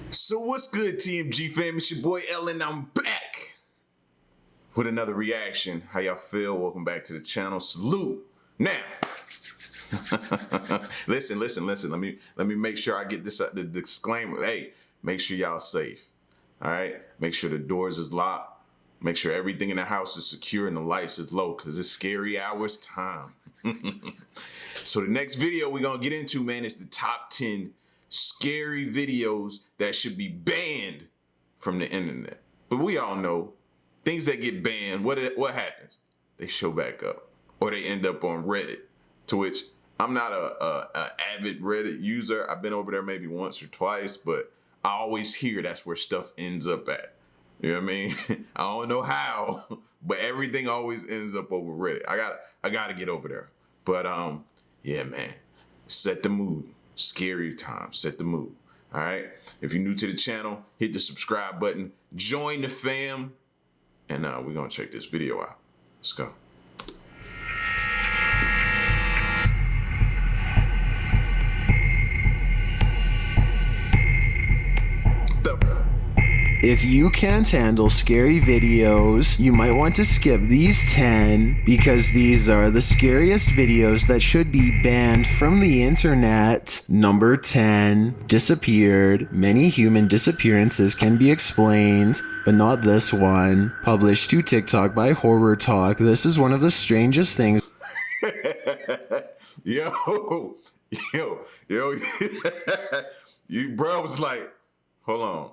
So what's good, TMG fam? It's your boy Ellen. I'm back with another reaction. How y'all feel? Welcome back to the channel. Salute. Now, listen. Let me make sure I get this the disclaimer. Hey, make sure y'all safe. All right. Make sure the doors is locked. Make sure everything in the house is secure and the lights is low, cause it's scary hours time. So the next video we're gonna get into, man, is the top 10 scary videos that should be banned from the internet. But we all know things that get banned, what happens? They show back up, or they end up on Reddit. To which I'm not a avid Reddit user. I've been over there maybe once or twice, but I always hear that's where stuff ends up at. You know what I mean? I don't know how, but everything always ends up over Reddit. I gotta get over there. But yeah, man, set the mood. Scary time, set the mood. All right. If you're new to the channel, hit the subscribe button, join the fam, and we're gonna check this video out. Let's go. If you can't handle scary videos, you might want to skip these 10 because these are the scariest videos that should be banned from the internet. Number 10, disappeared. Many human disappearances can be explained, but not this one. Published to TikTok by Horror Talk. This is one of the strangest things. yo. You bro was like, hold on.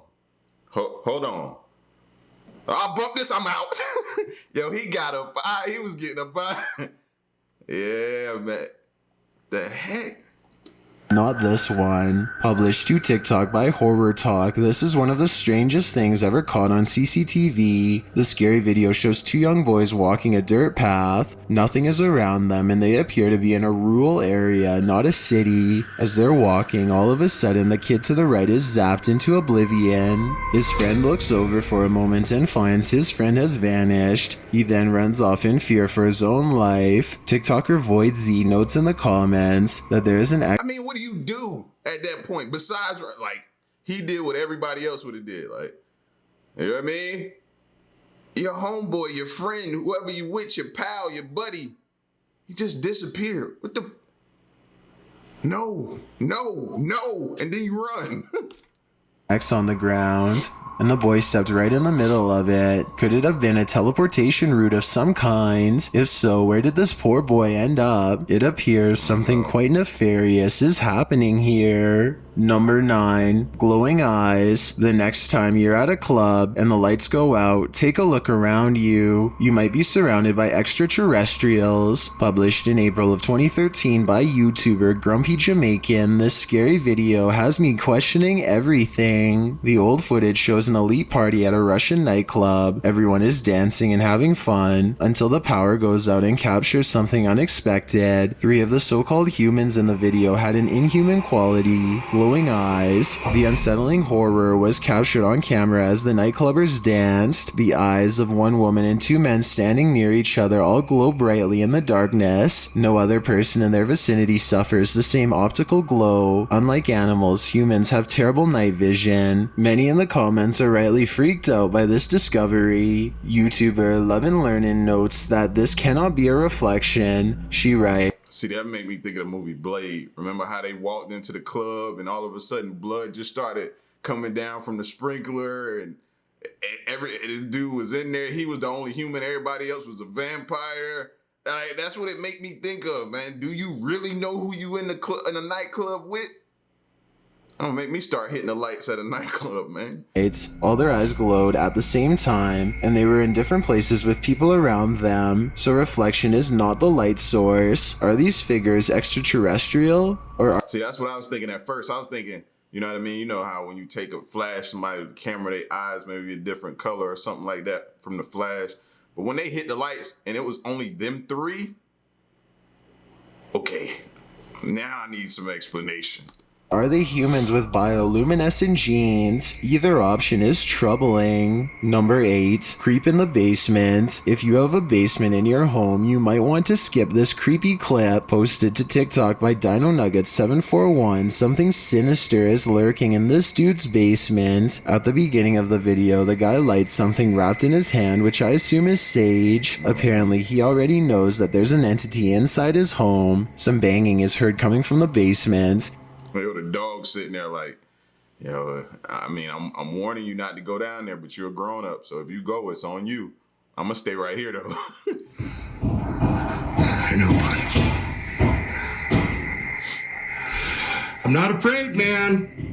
Hold on. I'll bump this, I'm out. Yo, he got a vibe. He was getting a vibe. Yeah, man. The heck? Not this one. Published to TikTok by Horror Talk. This is one of the strangest things ever caught on CCTV. The scary video shows two young boys walking a dirt path. Nothing is around them and they appear to be in a rural area, not a city. As they're walking, all of a sudden the kid to the right is zapped into oblivion. His friend looks over for a moment and finds his friend has vanished. He then runs off in fear for his own life. TikToker Void Z notes in the comments that there is an I mean, what do you do at that point? Besides, like, he did what everybody else would have did. Like, you know what I mean? Your homeboy, your friend, whoever you with, your pal, your buddy, he just disappeared. What the? No. And then you run. X on the ground, and the boy stepped right in the middle of it. Could it have been a teleportation route of some kind? If so, where did this poor boy end up? It appears something quite nefarious is happening here. Number 9, glowing eyes. The next time you're at a club and the lights go out, take a look around you. You might be surrounded by extraterrestrials. Published in April of 2013 by YouTuber Grumpy Jamaican, this scary video has me questioning everything. The old footage shows an elite party at a Russian nightclub. Everyone is dancing and having fun until the power goes out and captures something unexpected. 3 of the so-called humans in the video had an inhuman quality. Glowing eyes. The unsettling horror was captured on camera as the nightclubbers danced. The eyes of one woman and 2 men standing near each other all glow brightly in the darkness. No other person in their vicinity suffers the same optical glow. Unlike animals, humans have terrible night vision. Many in the comments are rightly freaked out by this discovery. YouTuber Love and Learnin notes that this cannot be a reflection. She writes, See, that made me think of the movie Blade. Remember how they walked into the club and all of a sudden blood just started coming down from the sprinkler and this dude was in there. He was the only human. Everybody else was a vampire. Like, that's what it made me think of, man. Do you really know who you in a nightclub with? Don't make me start hitting the lights at a nightclub, man. All their eyes glowed at the same time, and they were in different places with people around them, so reflection is not the light source. Are these figures extraterrestrial? See, that's what I was thinking at first. I was thinking, you know what I mean? You know how when you take a flash, somebody with the camera, their eyes may be a different color or something like that from the flash. But when they hit the lights and it was only them 3, okay, now I need some explanation. Are they humans with bioluminescent genes? Either option is troubling. Number 8. Creep in the basement. If you have a basement in your home, you might want to skip this creepy clip posted to TikTok by Dino Nugget 741. Something sinister is lurking in this dude's basement. At the beginning of the video, the guy lights something wrapped in his hand, which I assume is sage. Apparently, he already knows that there's an entity inside his home. Some banging is heard coming from the basement. Yo, the dog sitting there like, yo, I mean, I'm warning you not to go down there, but you're a grown up, so if you go, it's on you. I'm gonna stay right here though. I know what. I'm not afraid, man.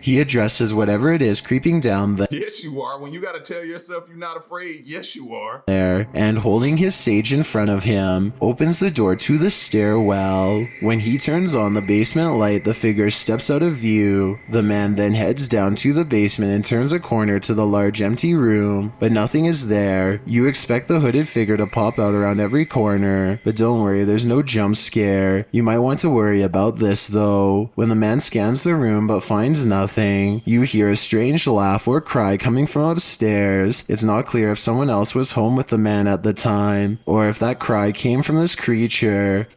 He addresses whatever it is creeping down Yes, you are. When you gotta tell yourself you're not afraid, yes, you are. there, and holding his sage in front of him, opens the door to the stairwell. When he turns on the basement light, the figure steps out of view. The man then heads down to the basement and turns a corner to the large empty room, but nothing is there. You expect the hooded figure to pop out around every corner, but don't worry, there's no jump scare. You might want to worry about this though. When the man scans the room but finds nothing, you hear a strange laugh or cry coming from upstairs. It's not clear if someone else was home with the man at the time, or if that cry came from this creature.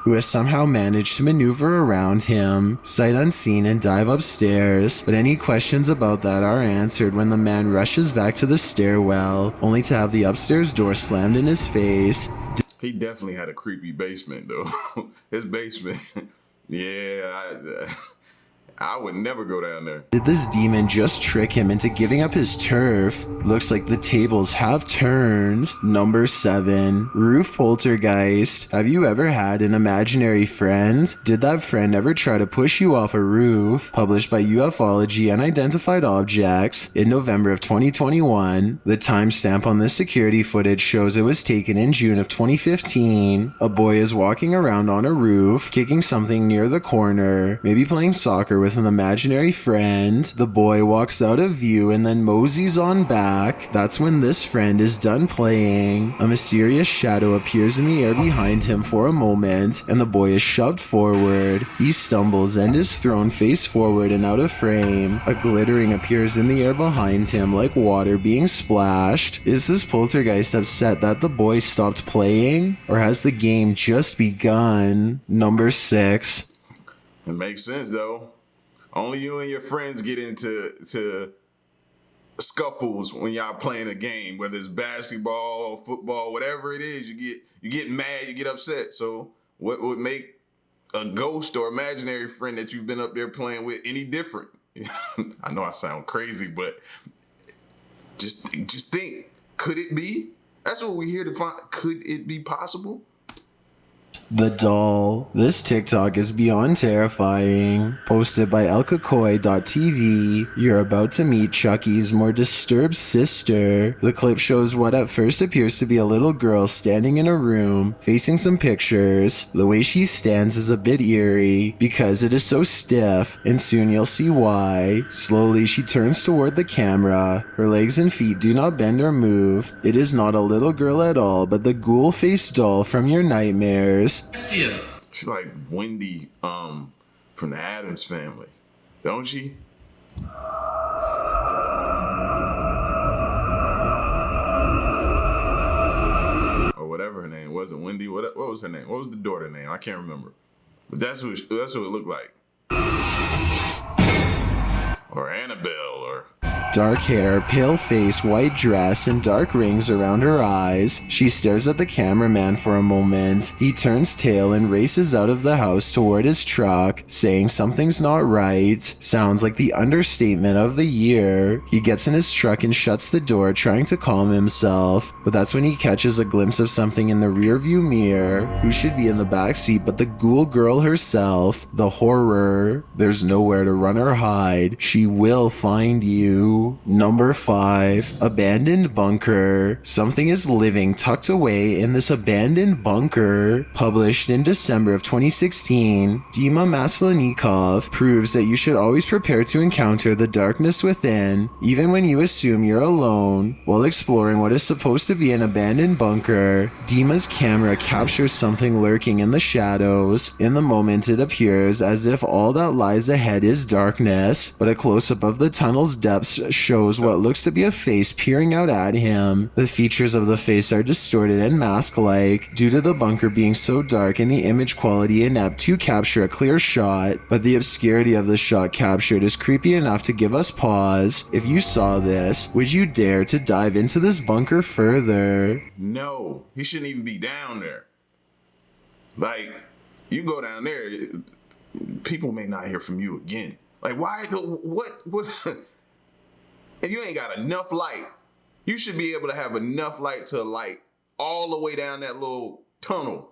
Who has somehow managed to maneuver around him, sight unseen, and dive upstairs. But any questions about that are answered when the man rushes back to the stairwell, only to have the upstairs door slammed in his face. He definitely had a creepy basement though. His basement. Yeah, I would never go down there. Did this demon just trick him into giving up his turf? Looks like the tables have turned. Number 7. Roof poltergeist. Have you ever had an imaginary friend? Did that friend ever try to push you off a roof? Published by Ufology Unidentified Objects in November of 2021. The timestamp on this security footage shows it was taken in June of 2015. A boy is walking around on a roof, kicking something near the corner, maybe playing soccer with an imaginary friend. The boy walks out of view and then moseys on back. That's when this friend is done playing. A mysterious shadow appears in the air behind him for a moment, and the boy is shoved forward. He stumbles and is thrown face forward and out of frame. A glittering appears in the air behind him like water being splashed. Is this poltergeist upset that the boy stopped playing? Or has the game just begun? Number 6. It makes sense though. Only you and your friends get into scuffles when y'all playing a game, whether it's basketball or football, whatever it is. You get mad, you get upset. So what would make a ghost or imaginary friend that you've been up there playing with any different? I know I sound crazy, but just think, could it be? That's what we're here to find. Could it be possible? The doll. This TikTok is beyond terrifying. Posted by elkakoi.tv. You're about to meet Chucky's more disturbed sister. The clip shows what at first appears to be a little girl standing in a room, facing some pictures. The way she stands is a bit eerie, because it is so stiff, and soon you'll see why. Slowly she turns toward the camera. Her legs and feet do not bend or move. It is not a little girl at all, but the ghoul-faced doll from your nightmares. She's like Wendy from the Addams Family, don't she? Or whatever her name was. It Wendy? What was her name? What was the daughter name? I can't remember. But that's what it looked like. Or Annabelle, or Dark hair, pale face, white dress, and dark rings around her eyes. She stares at the cameraman for a moment. He turns tail and races out of the house toward his truck, saying something's not right. Sounds like the understatement of the year. He gets in his truck and shuts the door, trying to calm himself. But that's when he catches a glimpse of something in the rearview mirror. Who should be in the backseat but the ghoul girl herself, the horror. There's nowhere to run or hide. She will find you. 2. Number 5. Abandoned bunker. Something is living tucked away in this abandoned bunker. Published in December of 2016, Dima Maslenikov proves that you should always prepare to encounter the darkness within, even when you assume you're alone. While exploring what is supposed to be an abandoned bunker, Dima's camera captures something lurking in the shadows. In the moment, it appears as if all that lies ahead is darkness, but a close-up of the tunnel's depths shows what looks to be a face peering out at him. The features of the face are distorted and mask-like due to the bunker being so dark and the image quality inept to capture a clear shot, but the obscurity of the shot captured is creepy enough to give us pause. If you saw this, would you dare to dive into this bunker further? No, he shouldn't even be down there. Like, you go down there, people may not hear from you again. Like, why? What? And you ain't got enough light. You should be able to have enough light to light all the way down that little tunnel.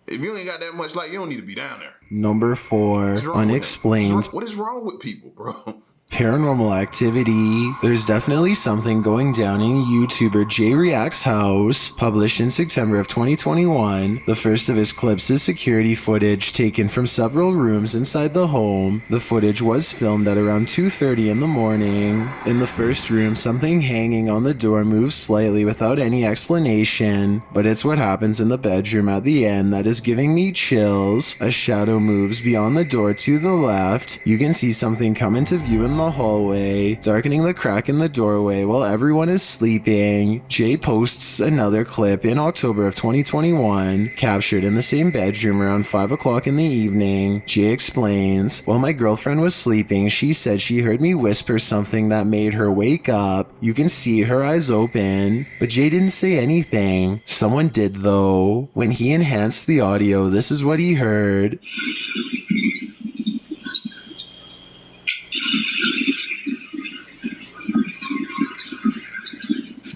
If you ain't got that much light, you don't need to be down there. Number 4. Unexplained. What is wrong with people, bro? Paranormal activity. There's definitely something going down in YouTuber J React's house. Published in September of 2021, the first of his clips is security footage taken from several rooms inside the home. The footage was filmed at around 2:30 in the morning. In the first room, something hanging on the door moves slightly without any explanation, but it's what happens in the bedroom at the end that is giving me chills. A shadow moves beyond the door to the left. You can see something come into view in the hallway, darkening the crack in the doorway while everyone is sleeping. Jay posts another clip in October of 2021, captured in the same bedroom around 5 o'clock in the evening. Jay explains, "While my girlfriend was sleeping, she said she heard me whisper something that made her wake up. You can see her eyes open, but Jay didn't say anything. Someone did though. When he enhanced the audio, this is what he heard."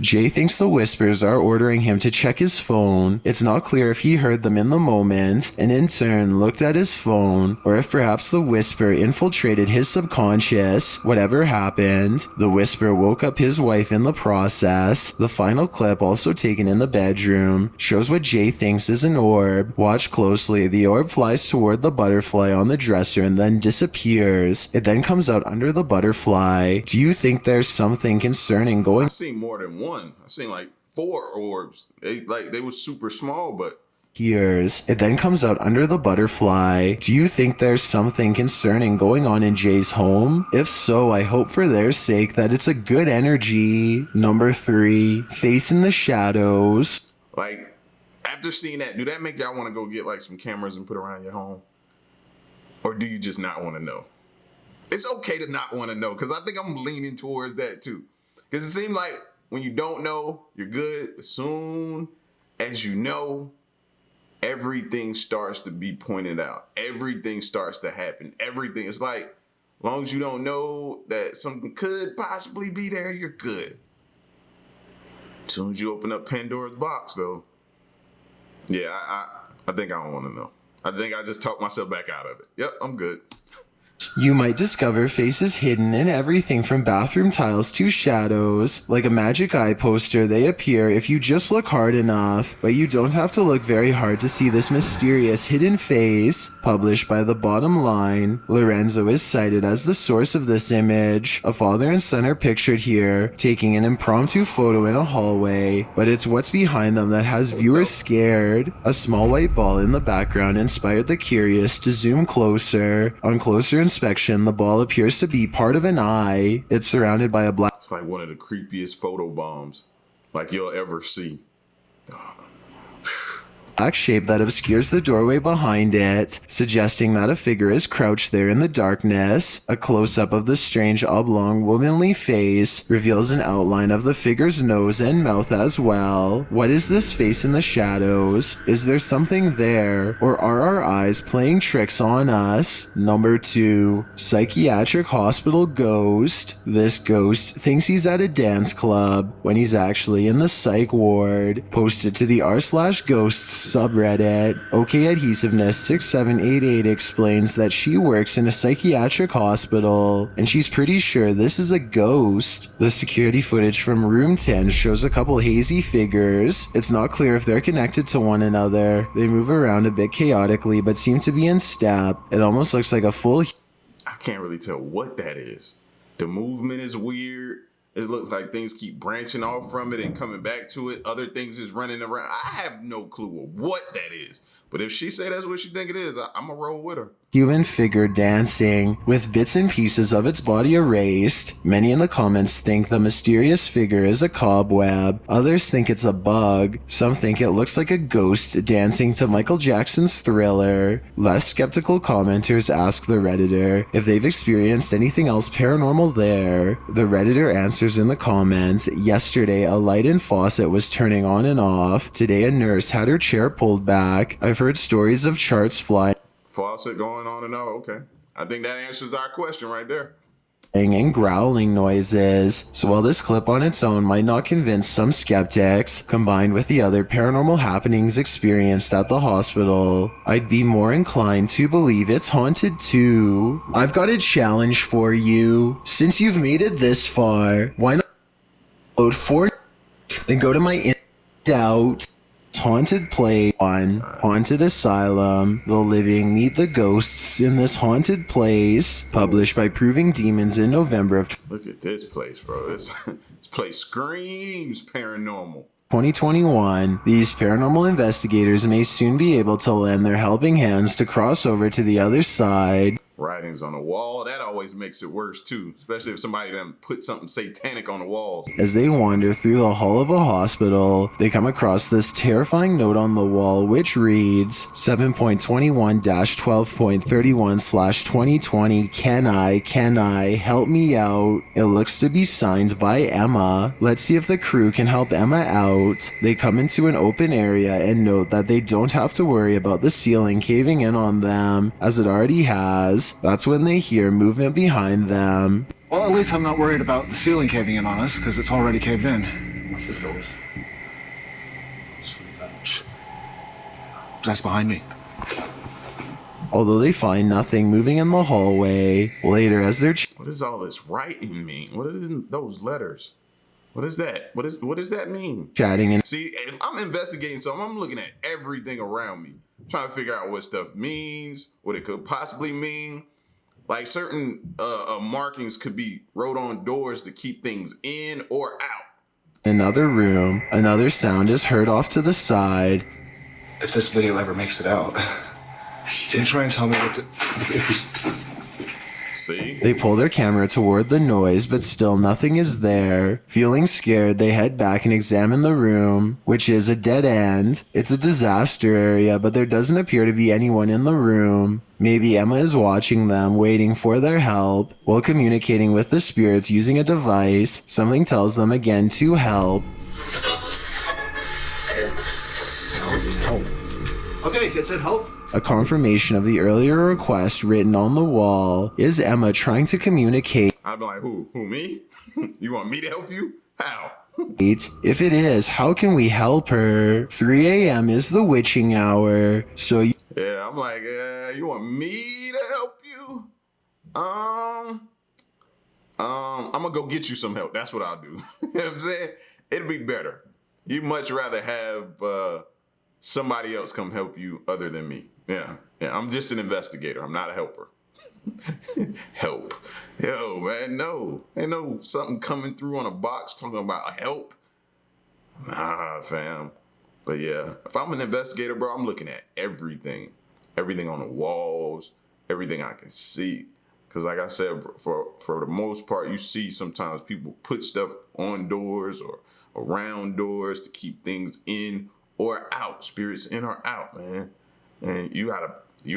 Jay thinks the whispers are ordering him to check his phone. It's not clear if he heard them in the moment and in turn looked at his phone, or if perhaps the whisper infiltrated his subconscious. Whatever happened, the whisper woke up his wife in the process. The final clip, also taken in the bedroom, shows what Jay thinks is an orb. Watch closely. The orb flies toward the butterfly on the dresser and then disappears. It then comes out under the butterfly. Do you think there's something concerning going? I've seen more than one. I've seen like 4 orbs. They were super small, but Years. It then comes out under the butterfly. Do you think there's something concerning going on in Jay's home? If so, I hope for their sake that it's a good energy. Number 3. Face in the shadows. like after seeing that, do that make y'all want to go get like some cameras and put around your home? Or do you just not want to know? It's okay to not want to know, because I think I'm leaning towards that too. Because it seems like when you don't know, you're good. As soon as you know, everything starts to be pointed out. Everything starts to happen. Everything. It's like, as long as you don't know that something could possibly be there, you're good. As soon as you open up Pandora's box, though, yeah, I think I don't want to know. I think I just talked myself back out of it. Yep, I'm good. You might discover faces hidden in everything from bathroom tiles to shadows. Like a magic eye poster, they appear if you just look hard enough, but you don't have to look very hard to see this mysterious hidden face. Published by The Bottom Line, Lorenzo is cited as the source of this image. A father and son are pictured here, taking an impromptu photo in a hallway, but it's what's behind them that has viewers scared. A small white ball in the background inspired the curious to zoom closer. On closer inspection, the ball appears to be part of an eye. It's surrounded by a black... It's like one of the creepiest photobombs like you'll ever see. black shape that obscures the doorway behind it, suggesting that a figure is crouched there in the darkness. A close-up of the strange oblong womanly face reveals an outline of the figure's nose and mouth as well. What is this face in the shadows? Is there something there, or are our eyes playing tricks on us? Number 2. Psychiatric hospital ghost. This ghost thinks he's at a dance club when he's actually in the psych ward. Posted to the r/ghosts subreddit. OK Adhesiveness 6788 explains that she works in a psychiatric hospital, and she's pretty sure this is a ghost. The security footage from room 10 shows a couple hazy figures. It's not clear if they're connected to one another. They move around a bit chaotically, but seem to be in step. It almost looks like a full... I can't really tell what that is. The movement is weird. It looks like things keep branching off from it and coming back to it. Other things is running around. I have no clue of what that is. But if she say that's what she think it is, I'm going to roll with her. Human figure dancing, with bits and pieces of its body erased. Many in the comments think the mysterious figure is a cobweb. Others think it's a bug. Some think it looks like a ghost dancing to Michael Jackson's Thriller. Less skeptical commenters ask the Redditor if they've experienced anything else paranormal there. The Redditor answers in the comments, yesterday a light in faucet was turning on and off. Today a nurse had her chair pulled back. I've heard stories of charts flying Faucet going on and on. Okay. I think that answers our question right there. and growling noises. So while this clip on its own might not convince some skeptics, combined with the other paranormal happenings experienced at the hospital, I'd be more inclined to believe it's haunted too. I've got a challenge for you. Since you've made it this far, why not upload 4 then go to my doubt haunted play on Haunted Asylum, the living meet the ghosts in this haunted place, published by Proving Demons in November of Look at this place, bro. This place screams paranormal. 2021. These paranormal investigators may soon be able to lend their helping hands to cross over to the other side. Writings on the wall, that always makes it worse too, especially if somebody done put something satanic on the walls. As they wander through the hall of a hospital, they come across this terrifying note on the wall which reads 7.21-12.31/2020 Can I help me out? It looks to be signed by Emma. Let's see if the crew can help Emma out. They come into an open area and note that they don't have to worry about the ceiling caving in on them, as it already has. That's when they hear movement behind them. Well, at least I'm not worried about the ceiling caving in on us, because it's already caved in. What's this goes? That's behind me. Although they find nothing moving in the hallway, later as they're What does all this writing mean? What is those letters? What is that? What does that mean? chatting and See, if I'm investigating something, I'm looking at everything around me, trying to figure out what stuff means, what it could possibly mean. Like certain markings could be wrote on doors to keep things in or out. another room, another sound is heard off to the side. If this video ever makes it out, can you try and tell me what See? They pull their camera toward the noise, but still nothing is there. Feeling scared, they head back and examine the room, which is a dead end. It's a disaster area, but there doesn't appear to be anyone in the room. Maybe Emma is watching them, waiting for their help. While communicating with the spirits using a device, something tells them again to help. Okay, it said help. A confirmation of the earlier request written on the wall. Is Emma trying to communicate? I'd be like, who? Who, me? You want me to help you? How? If it is, how can we help her? 3 a.m. is the witching hour, so Yeah, I'm like, you want me to help you? I'm gonna go get you some help. That's what I'll do. You know what I'm saying? It'd be better. You'd much rather have somebody else come help you other than me. Yeah, I'm just an investigator. I'm not a helper. Help. Yo, man, no. Ain't no something coming through on a box talking about help. Nah, fam. But yeah, if I'm an investigator, bro, I'm looking at everything. Everything on the walls, everything I can see. Because like I said, for the most part, you see sometimes people put stuff on doors or around doors to keep things in or out, spirits in or out, man. And you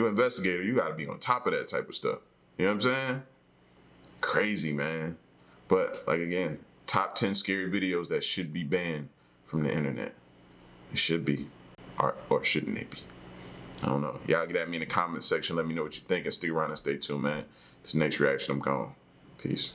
investigator, you gotta be on top of that type of stuff. You know what I'm saying? Crazy, man. But like again, top 10 scary videos that should be banned from the internet. It should be, or shouldn't they be? I don't know. Y'all get at me in the comment section. Let me know what you think and stick around and stay tuned, man. To the next reaction, I'm gone. Peace.